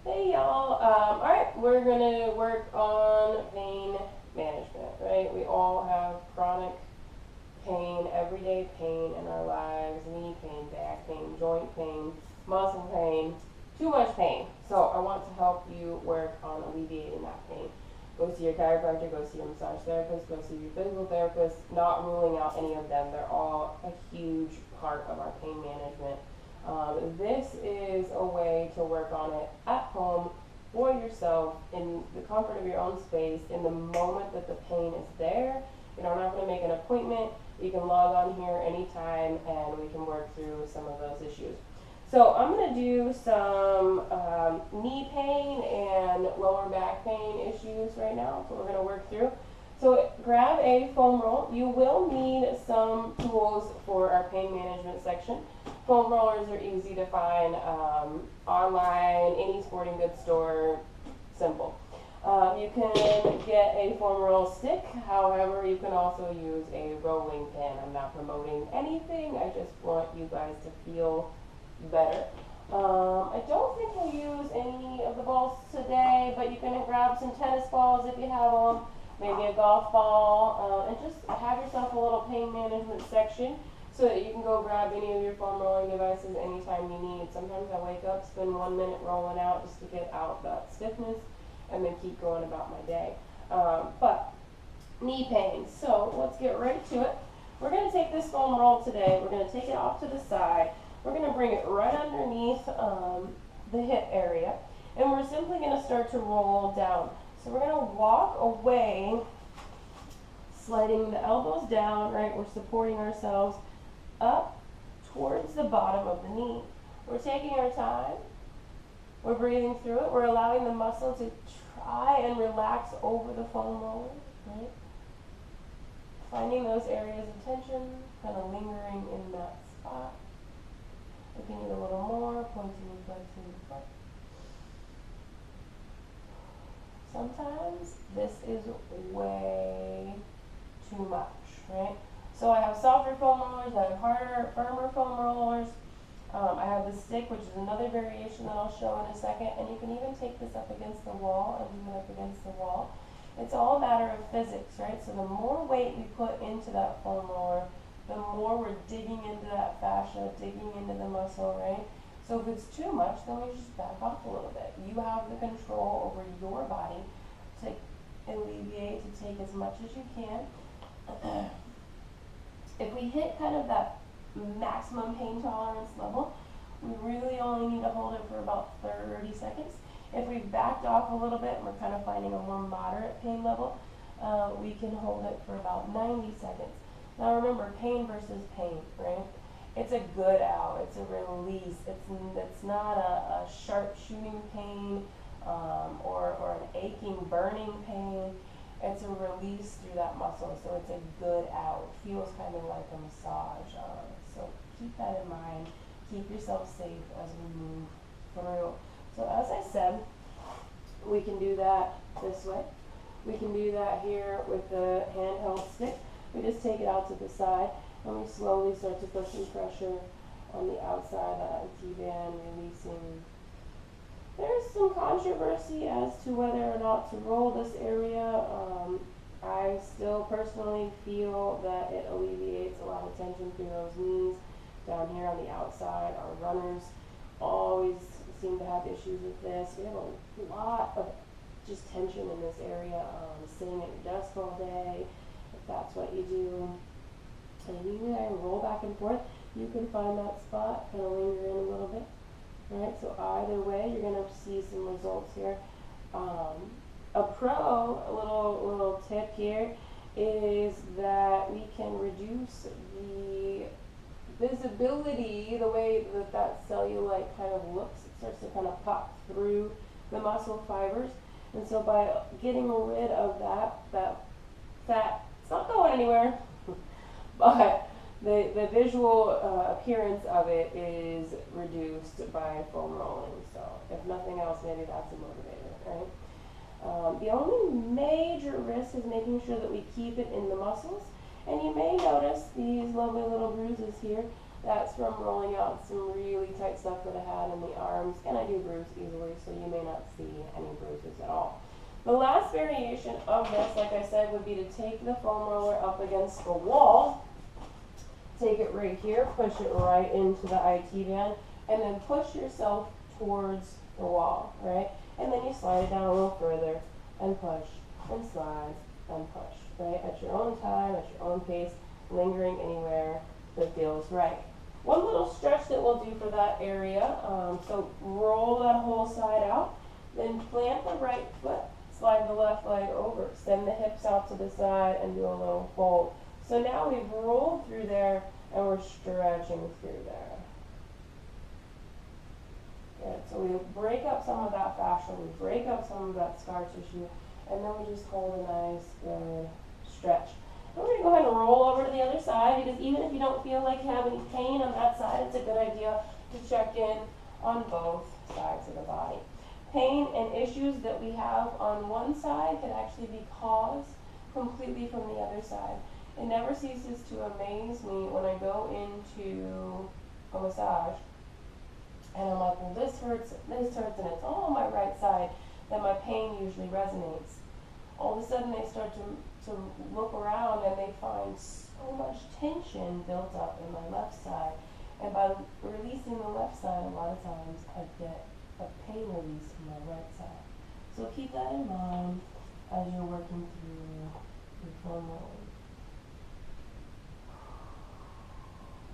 Hey y'all, alright, we're gonna work on pain management, right? We all have chronic pain, everyday pain in our lives, knee pain, back pain, joint pain, muscle pain, too much pain. So I want to help you work on alleviating that pain. Go see your chiropractor, go see your massage therapist, go see your physical therapist, not ruling out any of them. They're all a huge part of our pain management. This is a way to work on it at home for yourself in the comfort of your own space in the moment that the pain is there. You don't have to make an appointment. You can log on here anytime and we can work through some of those issues. So I'm going to do some knee pain and lower back pain issues right now. That's what we're going to work through. So grab a foam roll. You will need some tools for our pain management section. Foam rollers are easy to find online, any sporting goods store, simple. You can get a foam roll stick, however, you can also use a rolling pin. I'm not promoting anything, I just want you guys to feel better. I don't think we'll use any of the balls today, but you can grab some tennis balls if you have them, maybe a golf ball, and just have yourself a little pain management section so that you can go grab any of your foam rolling devices anytime you need. Sometimes I wake up, spend 1 minute rolling out just to get out that stiffness, and then keep going about my day. But knee pain, so let's get right to it. We're going to take this foam roll today, we're going to take it off to the side, we're going to bring it right underneath the hip area, and we're simply going to start to roll down. So we're going to walk away, sliding the elbows down, right? We're supporting ourselves up towards the bottom of the knee. We're taking our time. We're breathing through it. We're allowing the muscle to try and relax over the foam roller, right? Finding those areas of tension, kind of lingering in that spot. If you need a little more, pointing and flexing the foot. Sometimes this is way too much, right? So I have softer foam rollers, I have harder, firmer foam rollers. I have the stick, which is another variation that I'll show in a second, and you can even take this up against the wall and leave it up against the wall. It's all a matter of physics, right? So the more weight we put into that foam roller, the more we're digging into that fascia, digging into the muscle, right? So if it's too much, then we just back off a little bit. You have the control over your body to alleviate, to take as much as you can. If we hit kind of that maximum pain tolerance level, we really only need to hold it for about 30 seconds. If we've backed off a little bit and we're kind of finding a more moderate pain level, we can hold it for about 90 seconds. Now remember, pain versus pain, right? It's a good out, it's a release, it's not a sharp shooting pain or an aching, burning pain. It's a release through that muscle, so it's a good out. It feels kind of like a massage. So keep that in mind. Keep yourself safe as we move through. So as I said, we can do that this way. We can do that here with the handheld stick. We just take it out to the side, and we slowly start to put some pressure on the outside, that IT band, releasing. There's some controversy as to whether or not to roll this area. I still personally feel that it alleviates a lot of tension through those knees down here on the outside. Our runners always seem to have issues with this. We have a lot of just tension in this area. Sitting at your desk all day, if that's what you do. And usually I roll back and forth. You can find that spot, kind of linger in a little bit. Right, so either way, you're going to see some results here. A little tip here is that we can reduce the visibility, the way that cellulite kind of looks. It starts to kind of pop through the muscle fibers. And so by getting rid of that fat, it's not going anywhere, but the visual appearance of it is reduced by foam rolling. So if nothing else, maybe that's a motivator, right? The only major risk is making sure that we keep it in the muscles. And you may notice these lovely little bruises here. That's from rolling out some really tight stuff that I had in the arms, and I do bruise easily, so you may not see any bruises at all. The last variation of this, like I said, would be to take the foam roller up against the wall, take it right here, push it right into the IT band, and then push yourself towards the wall, right? And then you slide it down a little further, and push, and slide, and push, right? At your own time, at your own pace, lingering anywhere that feels right. One little stretch that we'll do for that area, so roll that whole side out, then plant the right foot, slide the left leg over, send the hips out to the side, and do a little fold. So now we've rolled through there, and we're stretching through there. Good. So we break up some of that fascia, we break up some of that scar tissue, and then we just hold a nice, good stretch. And we're going to go ahead and roll over to the other side, because even if you don't feel like you have any pain on that side, it's a good idea to check in on both sides of the body. Pain and issues that we have on one side can actually be caused completely from the other side. It never ceases to amaze me when I go into a massage and I'm like, well, this hurts, and it's all on my right side, that my pain usually resonates. All of a sudden they start to look around and they find so much tension built up in my left side. And by releasing the left side, a lot of times I get a pain release from my right side. So keep that in mind as you're working through your foam rolling.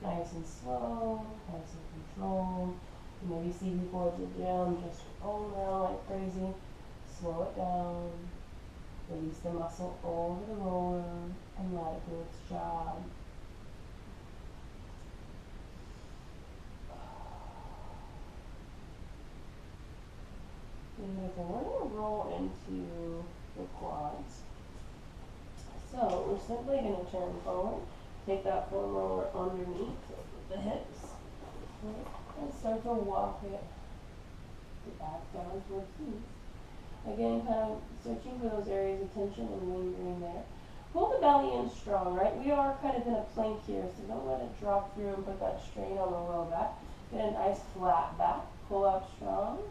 Nice and slow, nice and controlled. You maybe see people at the gym just rolling around like crazy. Slow it down. Release the muscle over the roller and let it do its job. Beautiful. We're going to roll into the quads. So we're simply going to turn forward, take that foam roller underneath the hips, and start to walk it back down towards knees. Again, kind of searching for those areas of tension and lingering there. Pull the belly in strong, right? We are kind of in a plank here, so don't let it drop through and put that strain on the low back. Get a nice flat back. Pull up strong.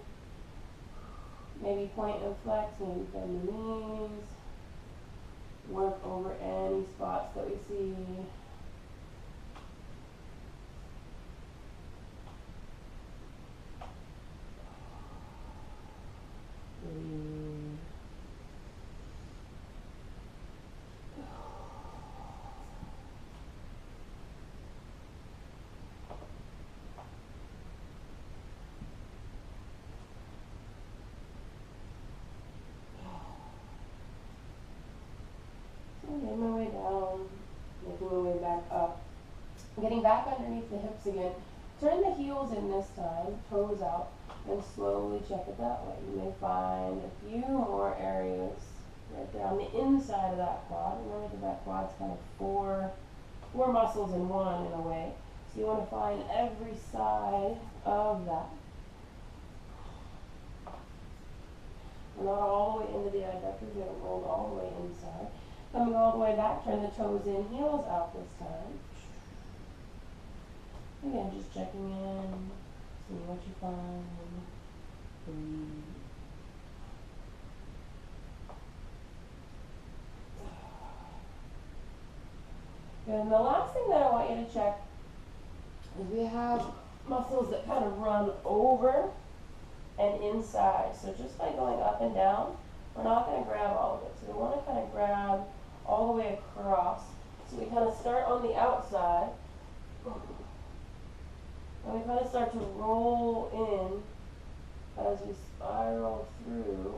Maybe point and flex, maybe bend the knees. Work over any spots that we see. Breathe. Making my way down, making my way back up. Getting back underneath the hips again. Turn the heels in this time, toes out, and slowly check it that way. You may find a few more areas right there on the inside of that quad. Remember that that quad's kind of four muscles in one in a way. So you want to find every side of that. We're not all the way into the adductors, we haven't rolled all the way inside. Coming all the way back, turn the toes in, heels out this time. Again, just checking in, see what you find. Breathe. Good. And the last thing that I want you to check is we have muscles that kind of run over and inside. So just by going up and down, we're not going to grab all of it. So we want to kind of grab all the way across. So we kind of start on the outside, and we kind of start to roll in as we spiral through.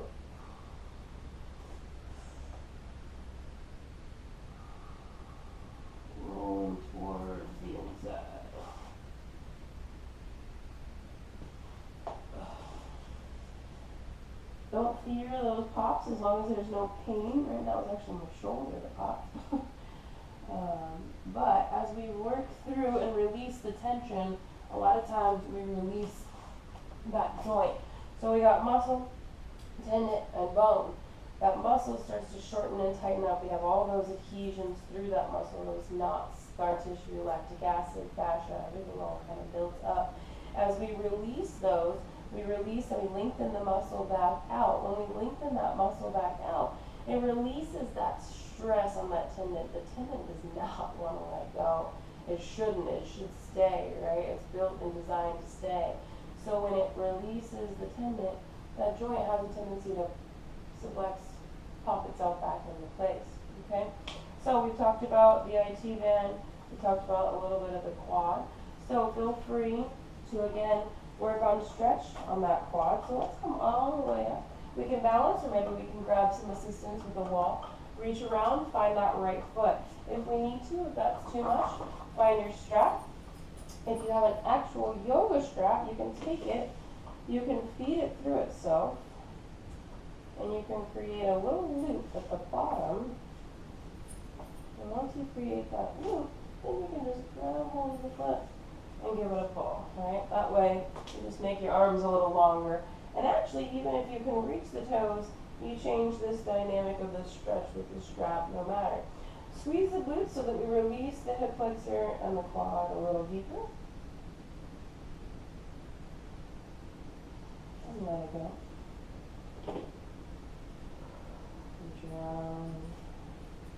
Rolling towards the inside. Don't fear those pops as long as there's no pain. Right, that was actually my shoulder that popped. But as we work through and release the tension, a lot of times we release that joint. So we got muscle, tendon, and bone. that muscle starts to shorten and tighten up. We have all those adhesions through that muscle, those knots, scar tissue, lactic acid, fascia, everything all kind of builds up. As we release those, we release and we lengthen the muscle back out. When we lengthen that muscle back out, it releases that stress on that tendon. The tendon does not want to let go. It shouldn't. It should stay, right? It's built and designed to stay. So when it releases the tendon, that joint has a tendency to flex, pop itself back into place, okay? So we've talked about the IT band. We talked about a little bit of the quad. So feel free to, again, work on stretch on that quad. So let's come all the way up. We can balance, or maybe we can grab some assistance with a wall. Reach around, find that right foot. If we need to, if that's too much, find your strap. If you have an actual yoga strap, you can take it, you can feed it through itself, and you can create a little loop at the bottom. And once you create that loop, then you can just grab hold of the foot and give it a pull, right? That way, you just make your arms a little longer. And actually, even if you can reach the toes, you change this dynamic of the stretch with the strap no matter. Squeeze the glutes so that we release the hip flexor and the quad a little deeper. And let it go. Reach around.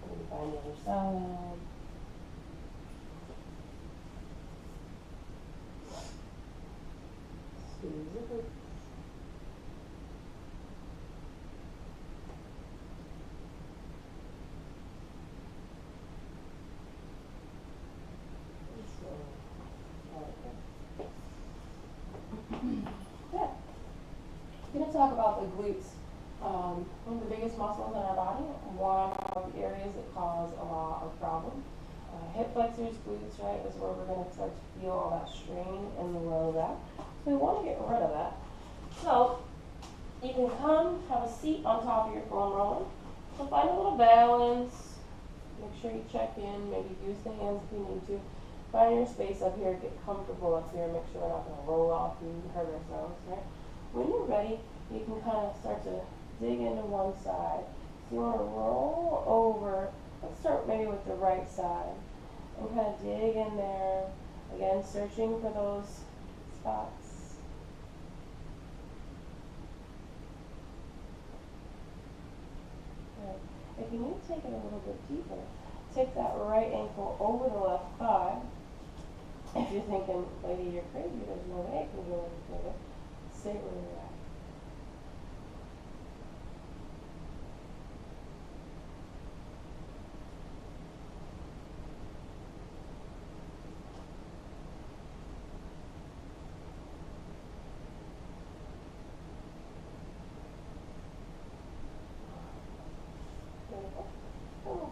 Maybe find the other side. Squeeze the glutes. Yeah. I'm going to talk about the glutes. One of the biggest muscles in our body, one of the areas that cause a lot of problems. Hip flexors, glutes, right, is where we're going to start to feel all that strain in the low back. So we want to get rid of that. So you can come, have a seat on top of your foam roller. So find a little balance. Make sure you check in. Maybe use the hands if you need to. Find your space up here. Get comfortable up here. Make sure we're not going to roll off and hurt ourselves, right? When you're ready, you can kind of start to dig into one side. So you want to roll over. Let's start maybe with the right side. And kind of dig in there. Again, searching for those spots. Right. If you need to take it a little bit deeper, take that right ankle over the left thigh. If you're thinking, lady, you're crazy, there's no way I can go any further, stay where you're at.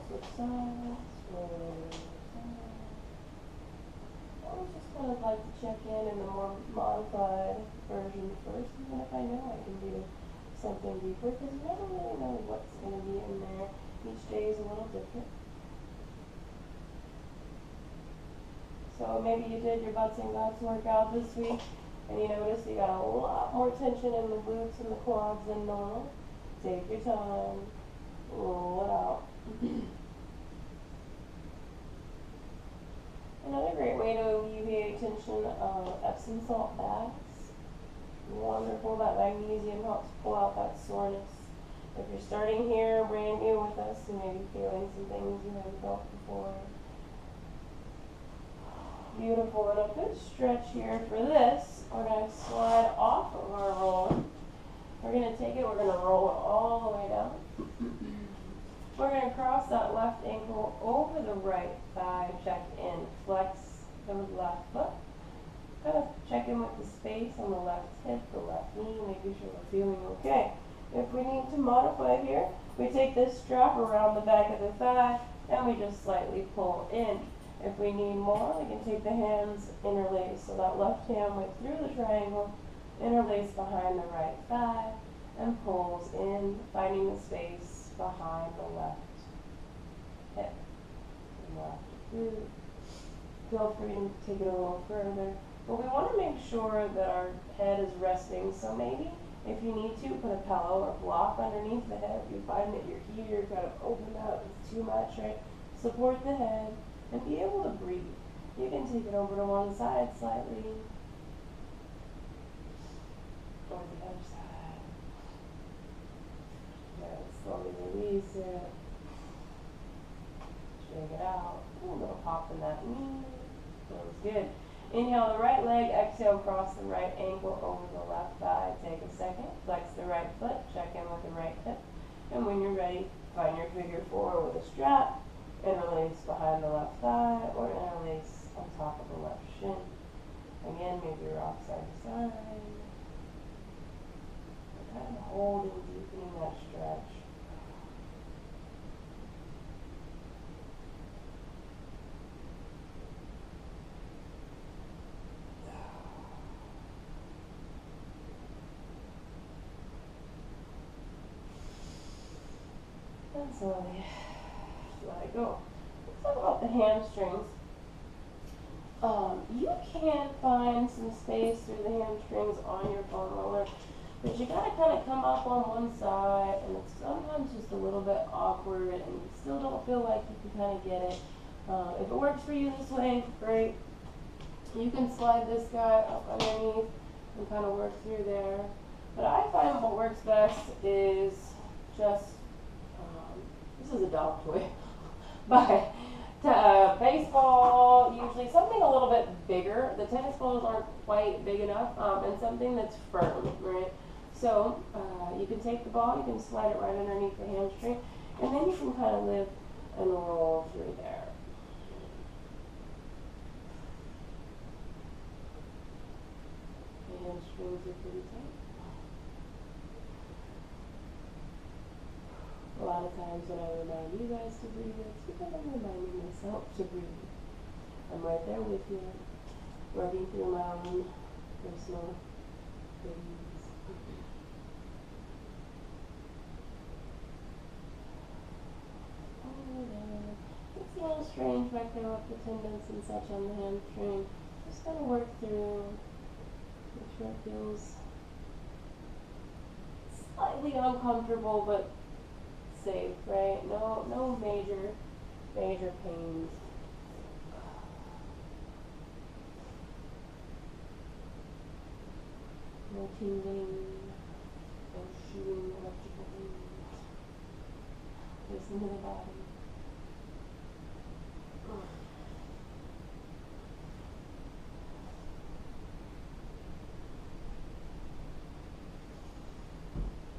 Switch sides, I would just kind of like to check in the more modified version first, even if I know I can do something deeper, because you never really know what's going to be in there. Each day is a little different. So maybe you did your butts and guts workout this week, and you notice you got a lot more tension in the glutes and the quads than normal. Take your time, roll it out. Another great way to alleviate tension, Epsom salt baths. Wonderful, that magnesium helps pull out that soreness. If you're starting here, brand new with us, you may be feeling some things you haven't felt before. Beautiful, and a good stretch here for this. We're going to slide off of our roller. We're going to take it, we're going to roll it all the way down. We're going to cross that left ankle over the right thigh, check in, flex the left foot. Kind of check in with the space on the left hip, the left knee, making sure we're feeling okay. If we need to modify here, we take this strap around the back of the thigh and we just slightly pull in. If we need more, we can take the hands interlace. So that left hand went through the triangle, interlace behind the right thigh, and pulls in, finding the space behind the left hip. Left glute. Feel free to take it a little further. But we want to make sure that our head is resting. So maybe If you need to, put a pillow or block underneath the head. If you find that you're here, kind of open up, it's too much, right? Support the head and be able to breathe. You can take it over to one side slightly, or the other side. Good. Slowly release it. Shake it out. A little pop in that knee. Feels good. Inhale the right leg, exhale, cross the right ankle over the left thigh. Take a second, flex the right foot, check in with the right hip. And when you're ready, find your figure four with a strap, interlace behind the left thigh, or interlace on top of the left shin. Again, maybe you're off side to side. And kind of holding, deepening that stretch. And slowly let it go. Let's talk about the hamstrings. You can find some space through the hamstrings on your bone roller, but you gotta kind of come up on one side, and it's sometimes just a little bit awkward, and you still don't feel like you can kind of get it. If it works for you this way, great. You can slide this guy up underneath and kind of work through there. But I find what works best is just this is a dog toy, but baseball, usually something a little bit bigger. The tennis balls aren't quite big enough, and something that's firm, right? So you can take the ball, you can slide it right underneath the hamstring, and then you can kind of lift and roll through there. The hamstrings are pretty tight. A lot of times when I remind you guys to breathe, it's because I'm reminding myself to breathe. I'm right there with you, working through my own personal things. It's a little strange back there with the tendons and such on the hamstring. Just gotta work through, make sure it feels slightly uncomfortable, but safe, right? No major pains. No tingling, no shooting electrical things. Listen to the body.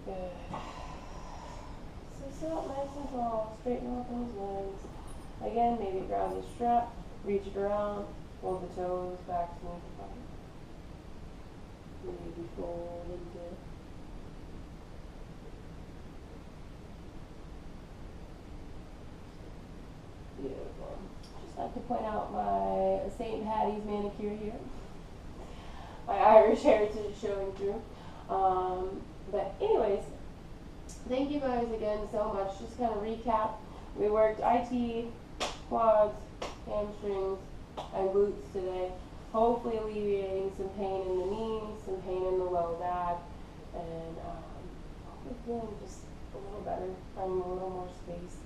Good. Sit up nice and tall, straighten out those legs. Again, maybe grab the strap, reach it around, hold the toes back to the body. Maybe fold into it. Beautiful. Just like to point out my St. Patty's manicure here. My Irish heritage showing through. But anyways, thank you guys again so much. Just kind of recap. We worked IT, quads, hamstrings, and glutes today. Hopefully alleviating some pain in the knees, some pain in the low back, and hopefully feeling just a little better, finding a little more space.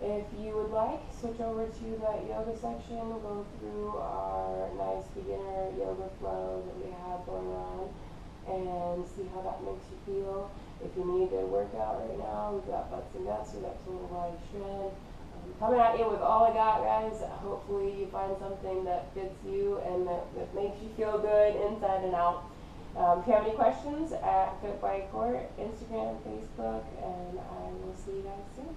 If you would like, switch over to that yoga section, go through our nice beginner yoga flow that we have going on, and see how that makes you feel. If you need a workout right now, we've got butts and guts, we've got total body shred. Coming at you with all I got, guys. Hopefully you find something that fits you and that makes you feel good inside and out. If you have any questions, at FitByCourt, Instagram, Facebook, and I will see you guys soon.